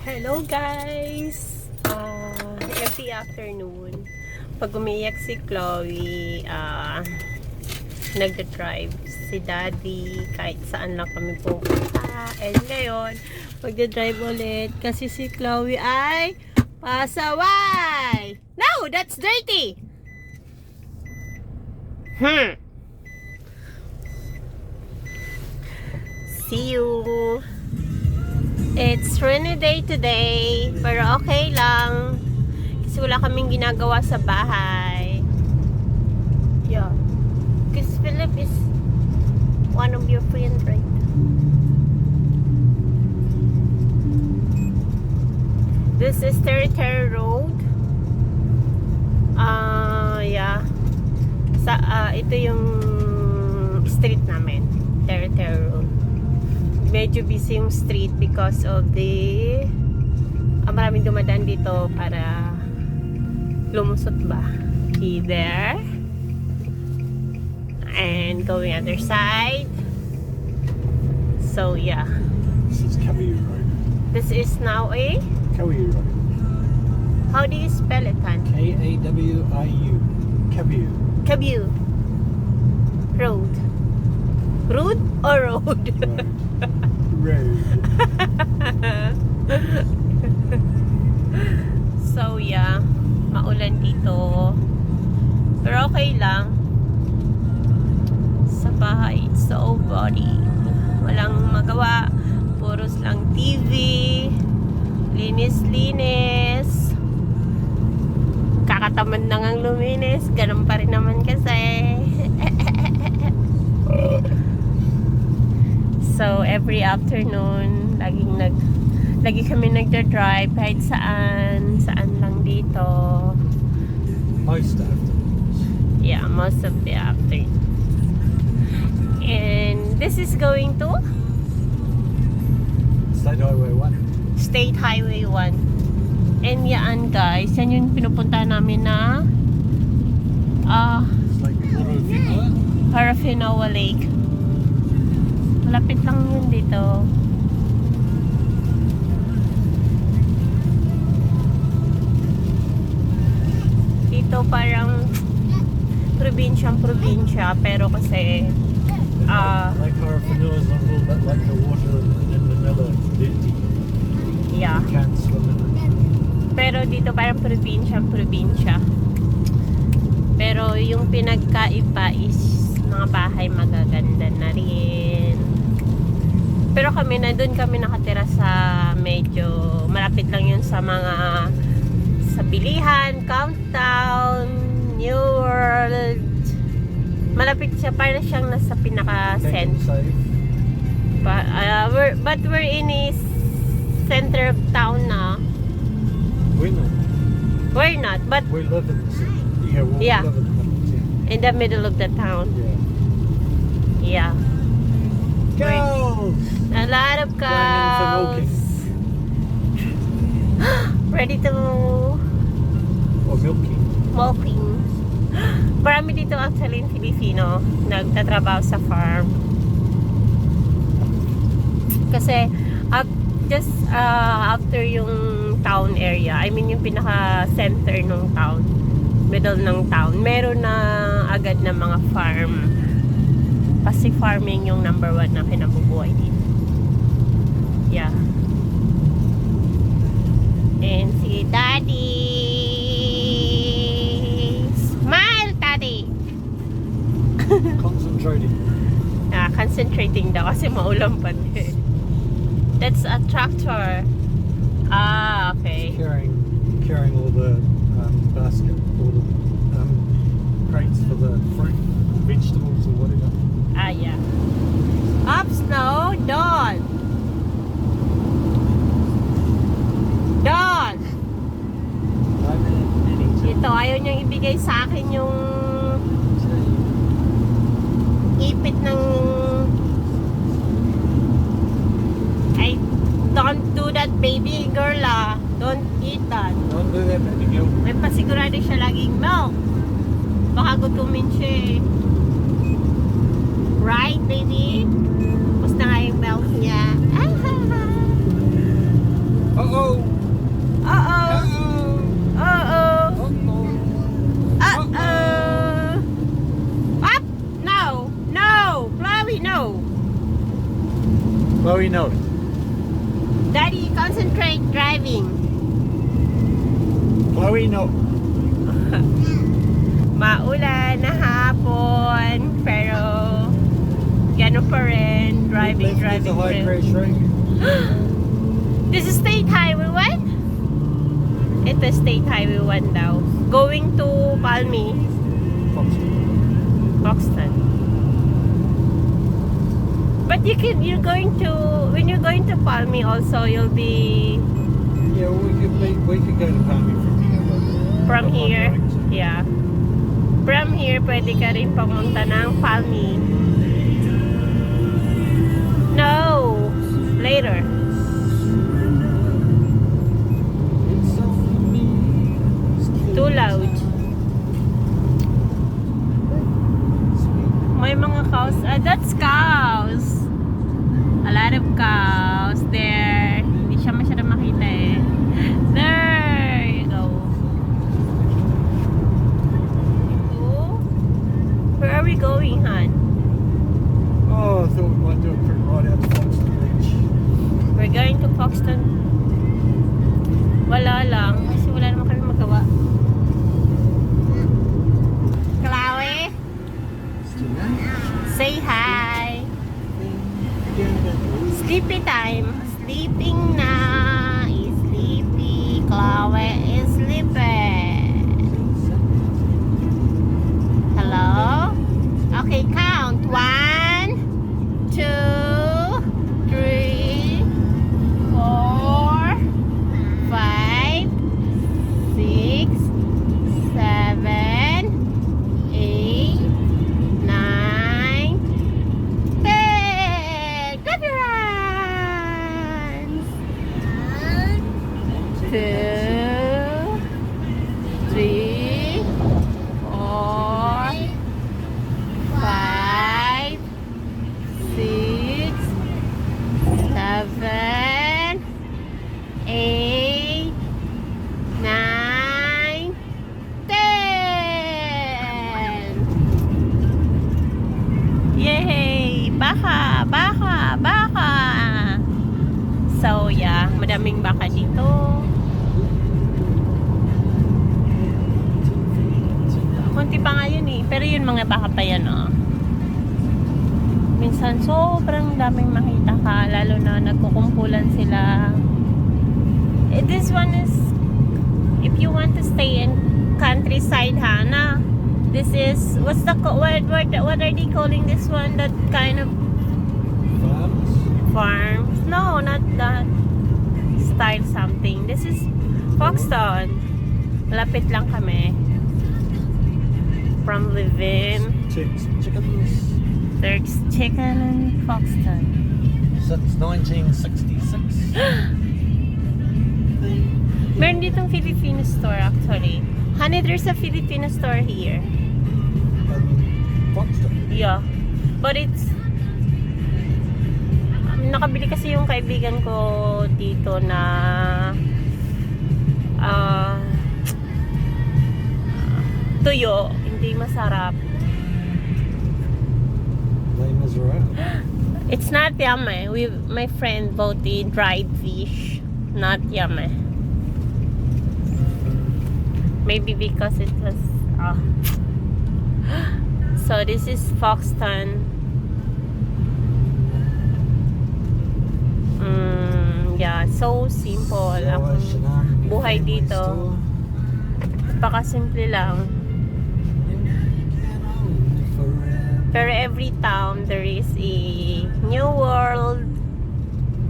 Hello guys! Every afternoon, pag umiiyak si Chloe, nagda-drive si Daddy kahit saan lang kami pupunta. And ngayon, magda-drive ulit kasi si Chloe ay pasaway! No! That's dirty! See you! It's rainy day today, pero okay lang. Kasi wala kaming ginagawa sa bahay. Yeah. Because Philip is one of your friends, right? This is Territory Road. Yeah. Ito yung street namin. Territory Road. Medyo busy yung street because of the maraming dumadaan dito para lumusot ba. See there, and going other side. So yeah, This is Kawiu Road. this is now a Kawiu Road. how do you spell it, Han? Kawiu. Kawiu. Kabiu Road. Road or road? Road. So yeah, maulan dito. Pero okay lang. Sa bahay, it's so boring. Walang magawa. Puros lang TV. Linis-linis. Kakatamad na ngang luminis. Ganun pa rin naman kasi. So every afternoon, lagi kami nagda-drive kahit saan lang dito. Most afternoons. Yeah, most of the afternoon. And this is going to State Highway 1. State Highway 1. And yan guys, yan yung pinupunta namin na It's like Harafinawa Lake. Malapit lang yun dito. Dito parang probinsya pero kasi Lake Harafinawa is not all that like the water in Manila. It's dirty. yeah. You can't swim in it. Pero dito parang probinsya. Pero yung pinagkaiba is mga bahay magaganda na rin. Pero doon kami nakatira sa medyo malapit lang yun sa mga sa bilihan, Countdown, New World. Malapit siya, para siyang nasa pinaka-center. Safe. But we're in a center of town na. We're not. We're not, but We live in the city. Yeah. We live in the city. in the middle of the town. Yeah. Yeah. Cows! A lot of Going in for cows. Ready to Or milking. milking. Marami dito actually yung Filipino nagtatrabaho sa farm. Kasi just after yung town area, I mean yung pinaka-center ng town, middle ng town, meron na agad na mga farm. Kasi farming yung number 1 na kinabubuhay dito. Yeah. And si Daddy. Smile, Daddy! Concentrating. Concentrating daw kasi maulan pa din. That's a tractor. Okay. Carrying all the basket, all the crates for the fruit, vegetables or whatever. Yeah. Up snow, Dawn. Dawn. Ito, ayaw niyang ibigay sa akin yung ipit ng I don't do that, baby girl Don't eat that. Don't do that, baby girl. May pasigurado siya laging milk. Baka gutumin siya eh. Right, baby? Basta nga yung milk niya. Uh-oh. Uh-oh. Uh-oh. Uh-oh. Up! No! No! Chloe, no! Chloe, no. Daddy, concentrate driving. Chloe, no. Maulan na hapon, pero gano'n pa rin. Driving There's a pa high rin. pressure. This is State Highway 1? Ito State Highway 1 daw. Going to Palmy, Foxton. But you're going to, when you're going to Palmy also, you'll be Yeah, we could go to Palmy from here. But from I'm not here. going to. Yeah. From here, pwede ka rin pumunta ng Palmy. No! Later. Too loud. May mga cows. That's cows. A lot of cows there. Hindi siya masyadong makita eh. There you go. Oh. Where are we going, hon? Oh, I thought we might do a quick ride out to Foxton Beach. We're going to Foxton. Wala lang. Kasi wala naman kami magawa. Chloe, say hi. Sleepy time. Sleeping na. Is sleepy. Chloe is sleeping. Hello? Okay, count. 1, 2, 3, 4, 5, 6, 7, 8, 9, 10. Clap your hands. 1, 2, 3, 4, 5, 6, 7, 8, 9, 10. Yay! Baka! Baka! Baka! So yeah, madaming baka dito. Konti pa nga yun eh. Pero yun mga baka pa yan oh. Minsan sobrang daming makita ka. Lalo na nagkukumpulan sila. This one is, if you want to stay in countryside, Hana, this is, what are they calling this one? That kind of Farms? farms? No, not that style something. This is Foxton. Lapit lang kami. From Levin. Chickens. There's chicken in Foxton. Since 1966. Meron ditong Filipino store actually. Honey, there's a Filipino store here. Foxton. Yeah. But it's nakabili kasi yung kaibigan ko dito na tuyo, hindi masarap. Lame as around. It's not yummy. My friend bought the dried fish. Not yummy. Maybe because it was so this is Foxton. Yeah, so simple ang buhay dito. Pakasimple lang. Pero every town there is a new world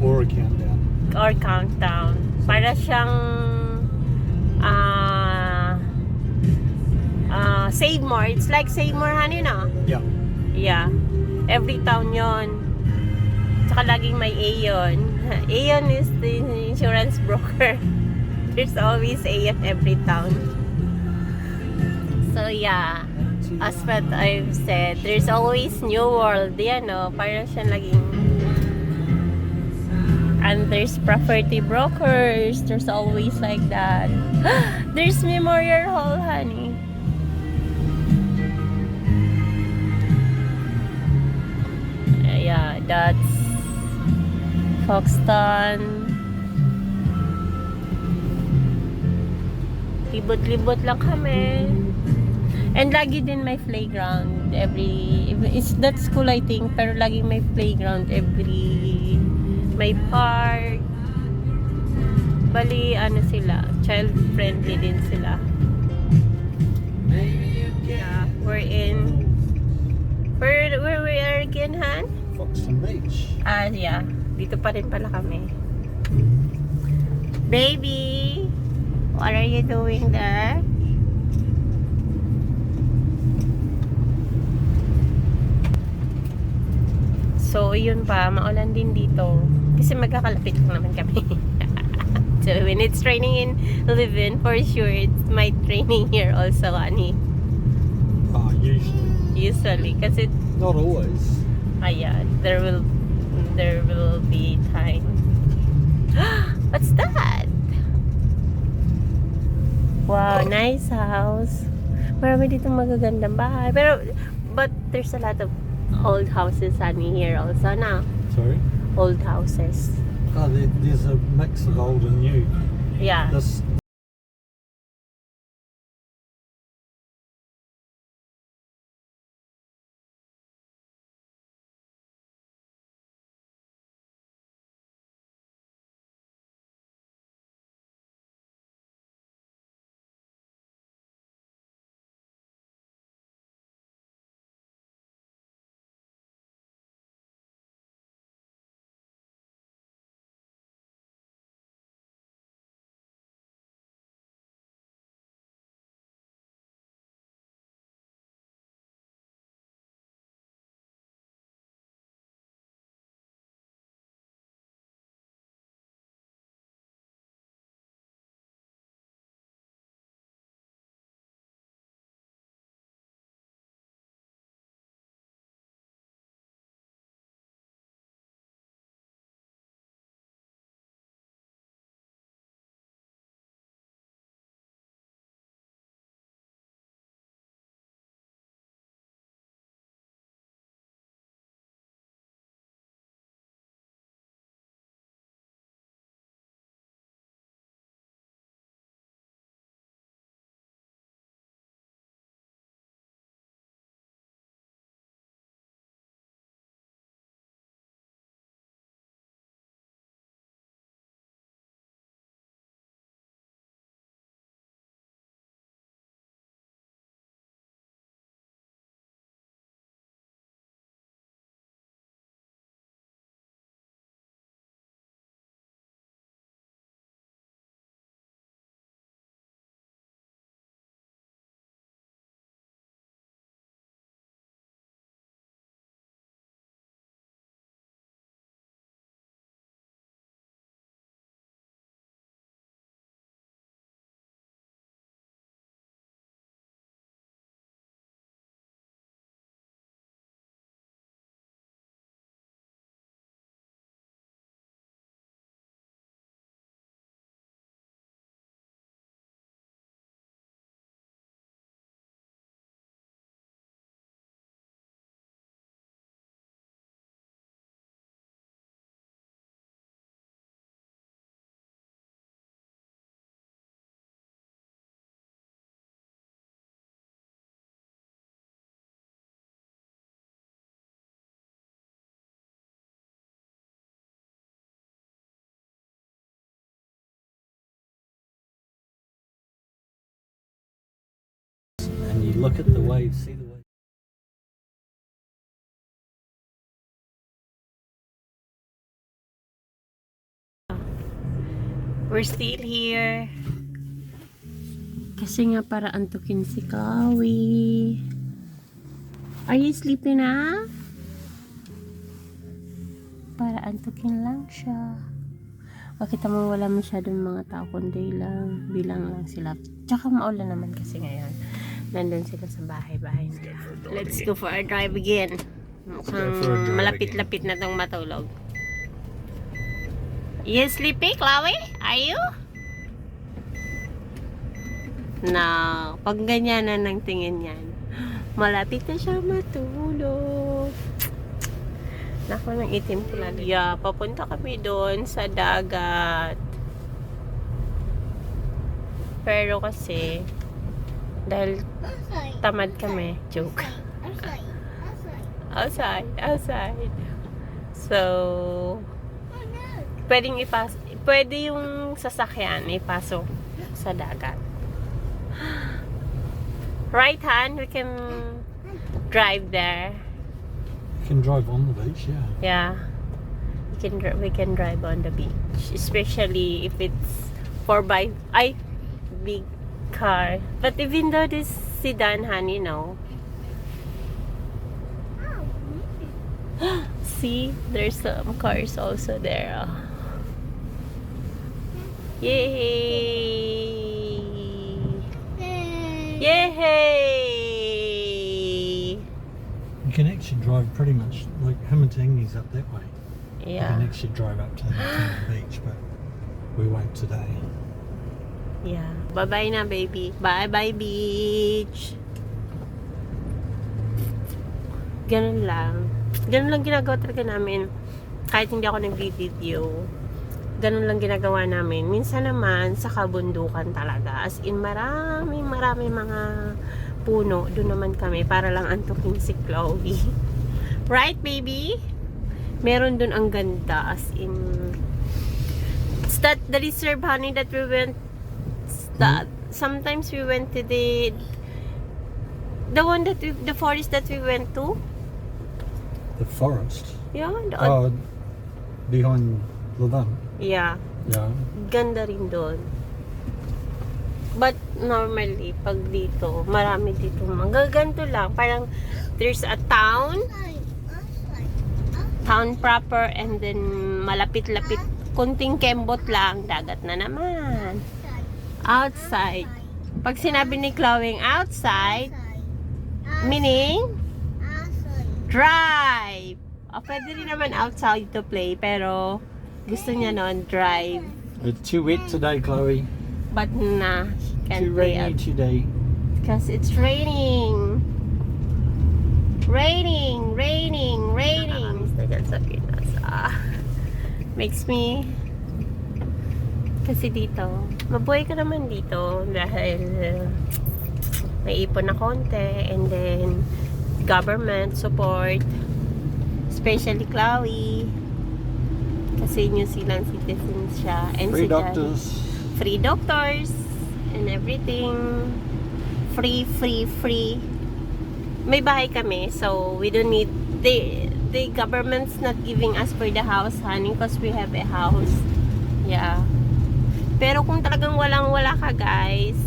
Or a countdown. or countdown. Para siyang Save More. It's like Save More, honey, no? Yeah. Yeah. Every town yon. Tsaka laging may Aeon. Aeon is the insurance broker. There's always Aeon every town. So yeah, as what I've said, there's always new world. Yan, no? Parang siya laging And there's property brokers. There's always like that. There's Memorial Hall, honey. Yeah, that's Foxton. Libot-libot lang kami. And lagi din may playground it's that school I think, pero lagi may playground may park. Bali ano sila, child friendly din sila. Yeah, where we are again, Han? Foxton Beach. Yeah, dito pa rin pala kami. Baby, what are you doing there? So, yun pa, maulan din dito. Kasi magkakalapit lang naman kami. So, when it's raining in Levin, for sure, it might raining here also, honey. Usually. Usually, kasi Not always. yeah, there will be time. What's that? Wow, nice house. Marami dito magagandang bahay. But there's a lot of old houses honey here also now. Sorry? Old houses. There's a mix of old and new. Yeah. This and you look at the waves, see the waves. We're still here. Kasi nga para antukin si Chloe. Are you sleeping na? Para antukin lang siya. Makita mo wala masyadong mga tao, kundi bilang lang sila. Tsaka maulan naman kasi ngayon. Nandun sila sa bahay-bahay nila. Let's go for a drive again. Mukhang malapit-lapit na tong matulog. You sleepy, Chloe? Are you? No. Pag ganyan na ng tingin yan, malapit na siya matulog. Naku, nang itim ko lang. Yeah, papunta kami doon sa dagat. Pero kasi, dahil tamad kami. Joke. Outside. So, pwede yung sasakyan ipasok sa dagat. Right, Han? We can drive there. You can drive on the beach, yeah. Yeah. We can drive on the beach. Especially if it's big car. But even though this sedan, Han, you know. See, there's some cars also there. Yay! Yay! You can actually drive pretty much like Hamatangi's up that way. You Yeah. can actually drive up to the beach, but we won't today. Yeah. Bye-bye na, baby. Bye-bye, beach. Ganun lang. Ganun lang ginagawa talaga namin. Kahit hindi ako nag-video. Ganun lang ginagawa namin. Minsan naman, sa kabundukan talaga. As in, maraming mga puno. Doon naman kami para lang antukin si Chloe. Right, baby? Meron doon ang ganda. As in, it's the reserve, honey, that we went. Sometimes we went to the forest that we went to. The forest? Yeah. Behind Levin. Yeah. Yeah. Ganda rin doon. But normally, pag dito, marami dito. Magaganto lang. Parang there's a town proper, and then malapit-lapit, kunting kembot lang, dagat na naman. Outside. Pag sinabi ni Chloe outside, meaning drive. Pwede rin naman outside to play, pero gusto niya noon drive. It's too wet today, Chloe. But nah, can't Too play rainy out. today. Because it's raining. Raining. Makes me... Kasi dito, mabuhay ka naman dito dahil may ipon na konti, and then government support, especially Chloe. Kasi New Zealand citizen siya. And Free si Daddy. doctors. Free doctors and everything. Free. May bahay kami, so we don't need the government's not giving us for the house, honey, because we have a house. Yeah. Pero kung talagang walang-wala ka, guys,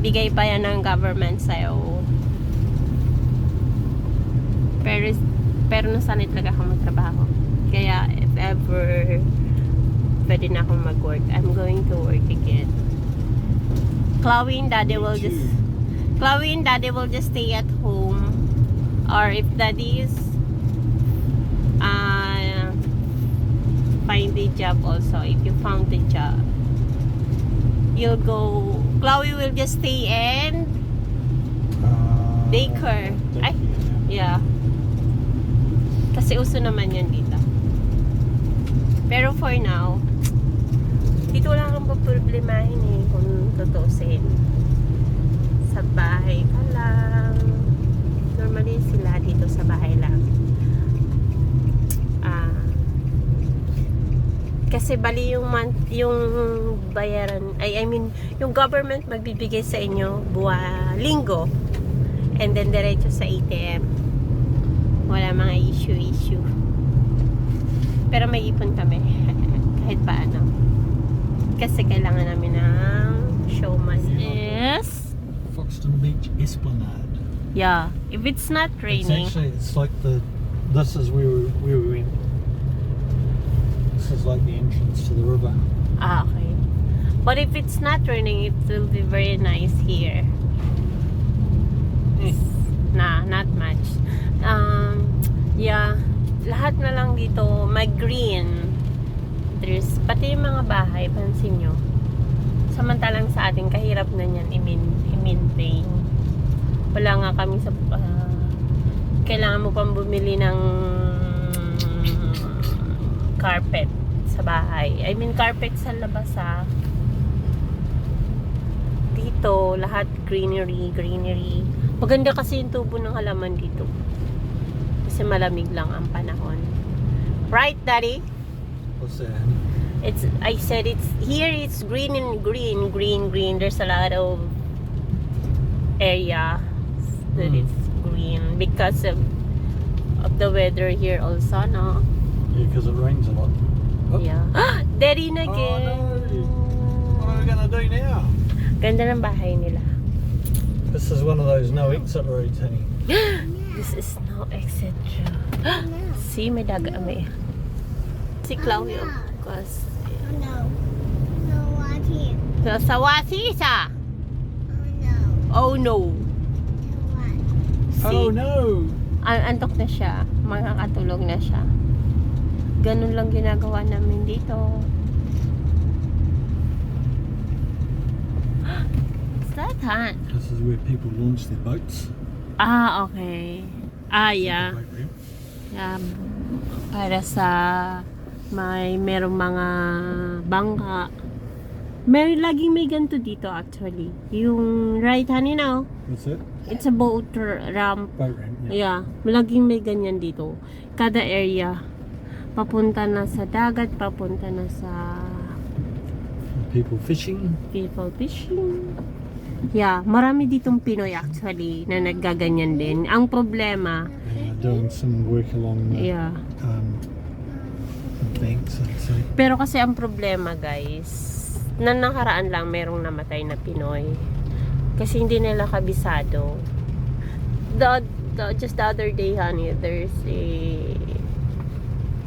bigay pa yan ng government sa'yo. Pero nasanay talaga akong magtrabaho. Kaya if ever pwede na akong mag-work, I'm going to work again. Chloe and Daddy will just stay at home. Or if Daddy is find a job also, if you found a job, you'll go, Chloe will just stay in daycare. Ay, yeah. Kasi uso naman yun dito. Pero for now, dito lang ang problemahin kung tutusin. Sa bahay ka lang. Normally sila dito sa bahay lang. Kasi bali yung bayaran, I mean, yung government magbibigay sa inyo linggo, and then diretso sa ATM. Wala mga issue. Pero may ipon kami kahit paano. Kasi kailangan namin ng show money. Yes. Foxton Beach Esplanade. Yeah. If it's not raining. It's like this is where we went. This is like the entrance to the river. Okay. But if it's not raining, it will be very nice here. Nah, not much. Yeah, lahat na lang dito mag-green. meters. Pati yung mga bahay, pansin nyo. Samantalang sa atin, kahirap na niyan i-maintain. Wala nga kami sa... kailangan mo pang bumili ng carpet sa bahay. I mean, carpet sa labas dito, lahat greenery. Maganda kasi yung tubo ng halaman dito. Kasi malamig lang ang panahon. Right, Daddy? What's that? I said it's green and green. There's a lot of area that is green because of the weather here also, no? Yeah, because it rains a lot. Oh. Yeah. Daddy na again. Oh, no. What are we going to do now? Ganda ng bahay nila. This is one of those no exit roads, honey. This is no exit. See, may daga may. Si Chloe, of course. No. No, what here? So, sa wasisa. Oh, no. Oh no. What? See, Oh no! antok na siya. Makakatulog na siya. Ganun lang ginagawa namin dito. What's that, Han? This is where people launch their boats. Ah, okay. Ah, yeah. Boat ramp. Yeah. Para sa merong mga bangka. Laging may ganito dito actually. Yung right hand, you know, What's that? it's a boat ramp. Boat ramp, yeah. Yeah, laging may ganyan dito. Kada area. Papunta na sa dagat, papunta na sa People fishing. people fishing. Yeah, marami ditong Pinoy actually na naggaganyan din. Ang problema, And doing some work along the yeah. banks, I'd say. Pero kasi ang problema, guys, na nakaraan lang merong namatay na Pinoy. Kasi hindi nila kabisado. Just the other day, honey, there's a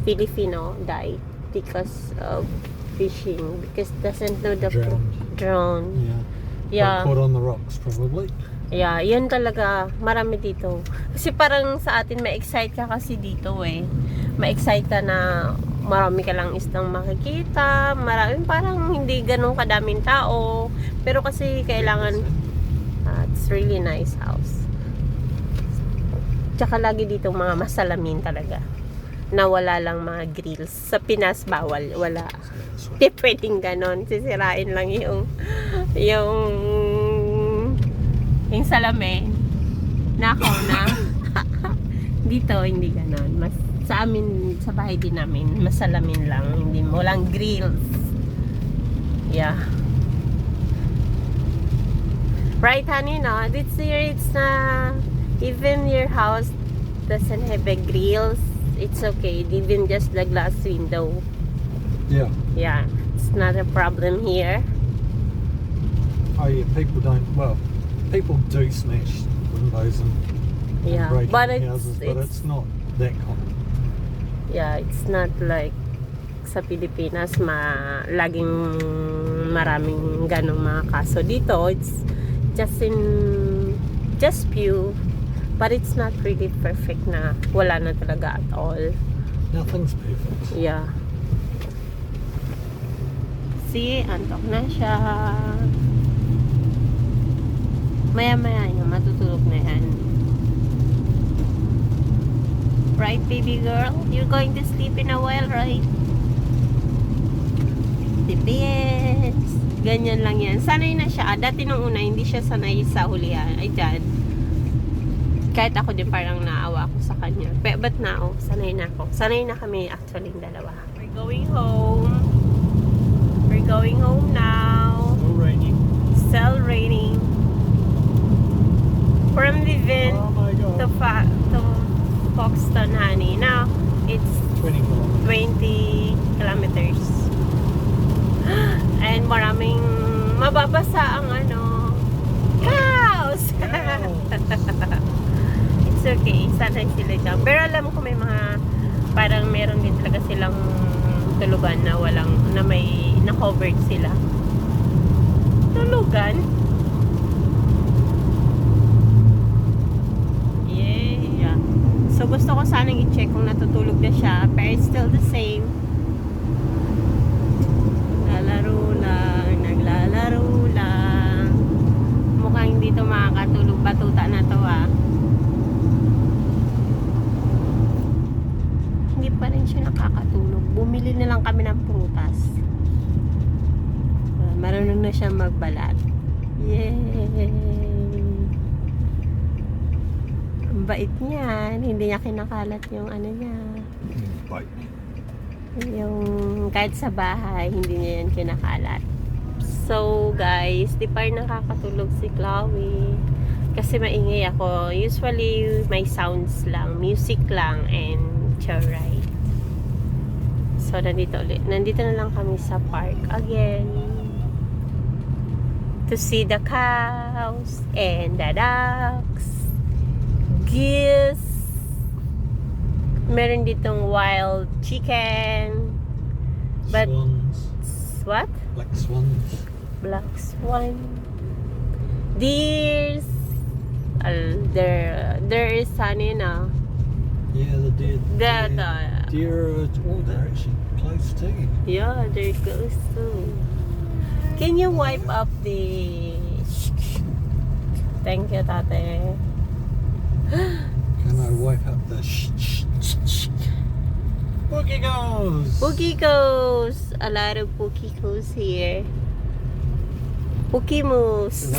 Filipino died because of fishing. Because doesn't know the drowned. Yeah. Yeah. Got caught on the rocks, probably. Yeah, yun talaga. Marami dito. Kasi parang sa atin, ma-excite ka kasi dito eh. Ma-excite ka na marami ka lang islang makikita. Parang hindi ganun kadaming tao. Pero kasi kailangan, it's really nice house. Tsaka lagi dito mga masalamin talaga. Na wala lang mga grills. Sa Pinas, bawal. Wala. Hindi pwedeng ganon. Sisirain lang yung salamin. Nakaw na. Dito, hindi ganon. Sa amin, sa bahay din namin, masalamin lang. Hindi mo lang grills. Yeah. Right, honey, no? It's even your house doesn't have a grills. It's okay. Even just the glass window. Yeah. Yeah. It's not a problem here. Oh yeah, people do smash windows and Yeah. break But in houses, but it's not that common. Yeah, it's not like sa Pilipinas laging maraming ganong mga kaso. Dito, it's just few, but it's not really perfect na wala na talaga at all. Nothing's perfect. Yeah. See, antok na siya. Maya-maya niya, matutulog na yan. Right, baby girl? You're going to sleep in a while, right? Depends. Ganyan lang yan. Sanay na siya. Dati nung una, hindi siya sanay sa hulihan. Ay, dad. Kahit ako din parang naawa ako sa kanya. But now, sanay na ako. Sanay na kami actually yung dalawa. We're going home. We're going home now. Still raining. Still raining. From Levin Oh my god. to Foxton, honey. Now, it's 20 kilometers. 20 kilometers. And maraming mababasa ang cows! It's okay. Sanay sila dyan. Pero alam ko may mga parang meron din talaga silang tulugan na may na-covered sila. Tulugan? Yeah. So, gusto ko sanang i-check kung natutulog na siya. Pero it's still the same. bukas. Marunong na siya magbalat. Yay! Ang bait niyan. Hindi niya kinakalat yung ano niya. Bite. Yung kahit sa bahay, hindi niya yan kinakalat. So guys, di pa rin nakakatulog si Chloe. Kasi maingay ako. Usually, may sounds lang. Music lang and chairride. So, nandito na lang kami sa park again. To see the cows and the ducks. Geese. Meron ditong wild chicken. But, Swans. what? Black swans. Black swan. Deers. There is sunny now. Yeah, the deer. That, Deer. Oh, they're actually close too. yeah, they're close too. Can you wipe up the... Thank you, tate. Can I wipe up the Boogie goes! Pookie goes. A lot of pookie goes here. Pookie moves.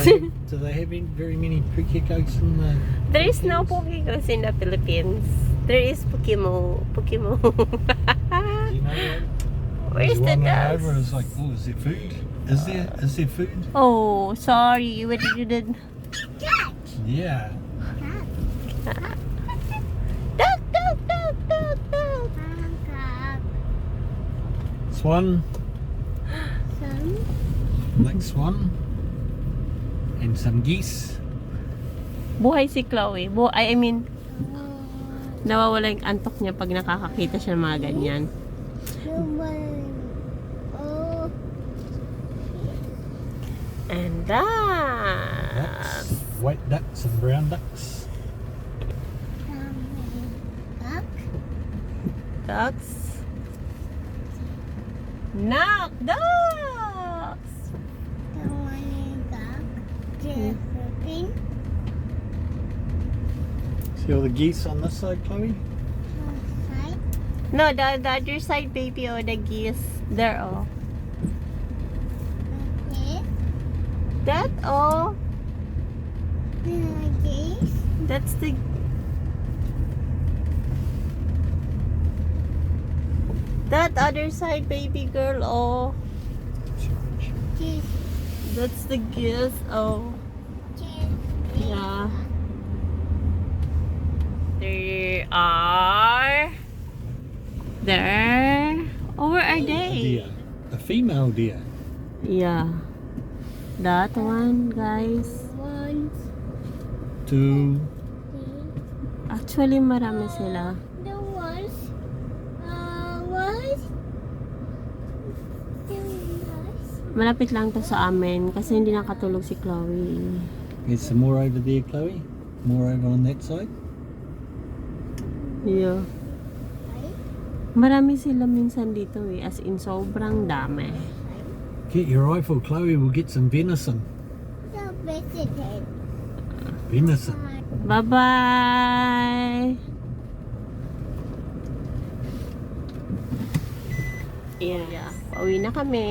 Do they have very many Pukekos in the... There is no pookie goes in the Philippines. There is Pokimo. Pokimo. Do you know that? Where's the There's one dogs? over, it's like, oh, is there food? Is there food? Oh, sorry. What you did? Yeah. Duck, duck, duck, duck, duck. Swan. Black swan. And some geese. Buhay si Chloe. I mean, nawawala yung antok niya pag nakakakita siya ng mga ganyan. And Ducks. White ducks and brown ducks. ducks. Knock ducks. See all the geese on this side, Chloe? No, the other side, baby, or the geese. There, oh. That, oh. That's the... That other side, baby girl, oh. That's the geese, oh. Yeah. There. Oh, where are A they? deer. A female deer. Yeah. That one, guys. 2. Actually, marami sila. Malapit lang to sa amin kasi hindi nakatulog si Chloe. There's some more over there, Chloe. More over on that side. Yeah. Marami sila minsan dito eh. As in, sobrang dami. Get your rifle, Chloe. We'll get some venison. Venison. Bye-bye! Yeah. Pauwi na kami.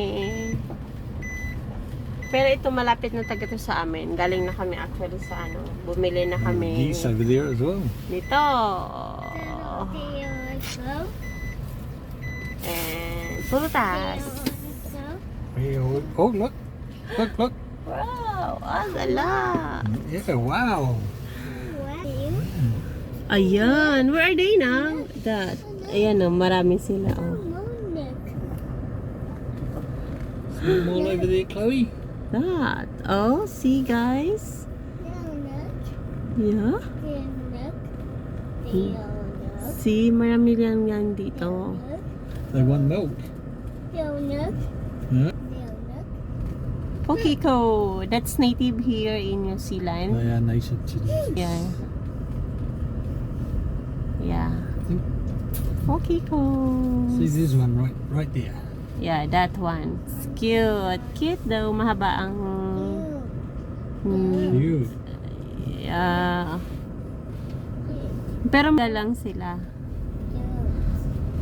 Pero ito malapit na taga to sa amin. Galing na kami actually sa ano. Bumili na kami. Geese over there as well. Dito. And prutas. Oh, look. Look. Wow, agala. Yeah, wow. Ayan, where are they now? That. Ayan oh, marami sila oh. See them all over there, Chloe. That. Oh, see guys? Yeah. See, marami lang yan dito. They want milk. Yeah. Pokiko. That's native here in New Zealand. They are native to the... Yeah. Yeah. Pokiko. See, there's one right there. Yeah, that one. It's cute. Cute daw. Mahaba ang... Cute. Yeah. Pero lang sila.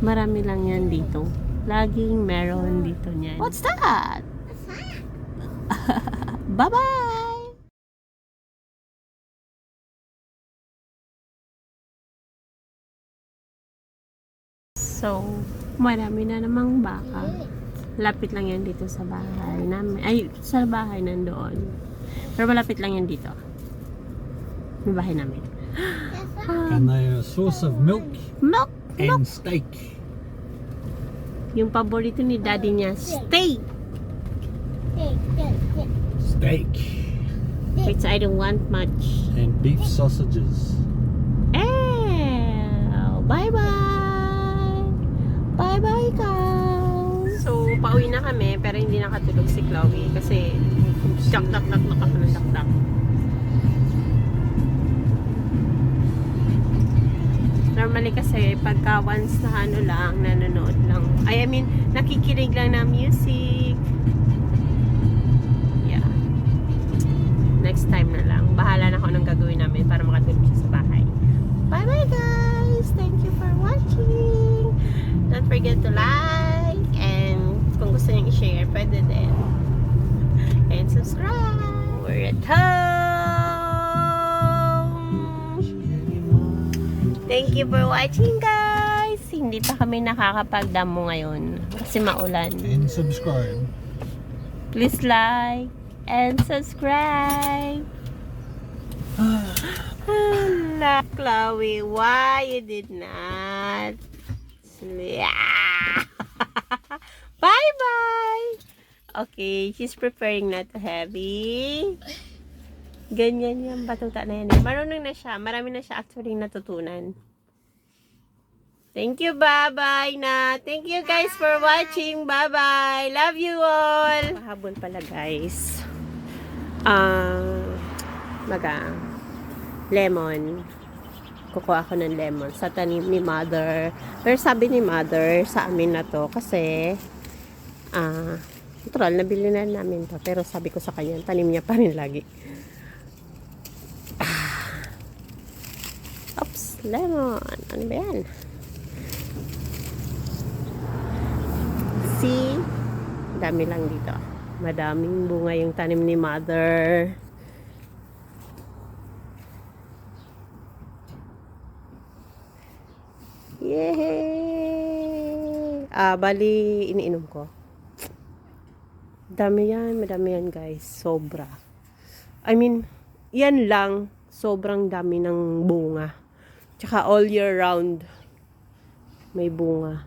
Marami lang yan dito. Laging meron dito niyan. What's that? Bye-bye! So, marami na namang baka. Lapit lang yan dito sa bahay namin. Ay, sa bahay nandoon. Pero malapit lang yan dito. Yung bahay namin. And they are a source of milk Milk! and steak. Yung paborito ni daddy niya, steak! Steak. Which I don't want much. And beef sausages. Bye-bye! Bye-bye, guys! So, pauwi na kami, pero hindi nakatulog si Chloe kasi dak-dak-dak ako ng dak-dak. Normally kasi, pagka once na ano lang, nanonood lang. I mean, nakikinig lang ng music. Yeah. Next time na lang. Bahala na ako ng gagawin namin para makatulog siya sa bahay. Bye-bye, guys! Thank you for watching! Don't forget to like and kung gusto niyong i-share, pwede din. And subscribe! We're at home! Thank you for watching, guys! Hindi pa kami nakakapagdamo ngayon kasi maulan. And subscribe. Please like and subscribe! Hala, Chloe, why you did not sleep? Bye-bye! Okay, she's preparing not to heavy. Ganyan yung batuta na yan. Marunong na siya. Marami na siya actually natutunan. Thank you, bye-bye na. Thank you guys for watching. Bye-bye. Love you all. Pahabol pala guys. Lemon. Kukuha ako ng lemon sa tanim ni mother. Pero sabi ni mother sa amin na to kasi natural, nabili na namin to. Pero sabi ko sa kanya, tanim niya pa rin lagi. Oops, lemon. Ano ba yan? See? Dami lang dito. Madaming bunga yung tanim ni mother. Yay! Bali, iniinom ko. Dami yan, madami yan guys. Sobra. I mean, yan lang. Sobrang dami ng bunga. Tsaka all year round may bunga.